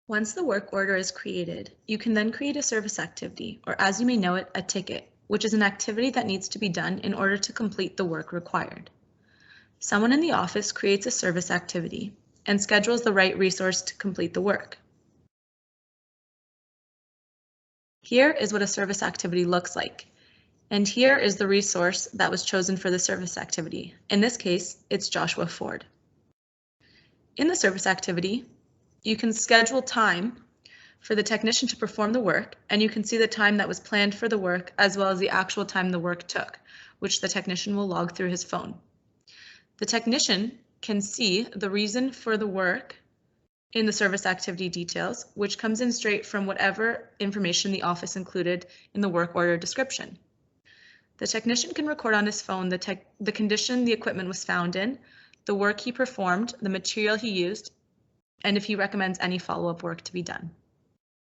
Once the work order is created, you can then create a service activity, or as you may know it, a ticket, which is an activity that needs to be done in order to complete the work required. Someone in the office creates a service activity and schedules the right resource to complete the work. Here is what a service activity looks like. And here is the resource that was chosen for the service activity. In this case, it's Joshua Ford. In the service activity, you can schedule time for the technician to perform the work, and you can see the time that was planned for the work as well as the actual time the work took, which the technician will log through his phone. The technician can see the reason for the work in the service activity details, which comes in straight from whatever information the office included in the work order description. The technician can record on his phone the condition the equipment was found in, the work he performed, the material he used, and if he recommends any follow-up work to be done.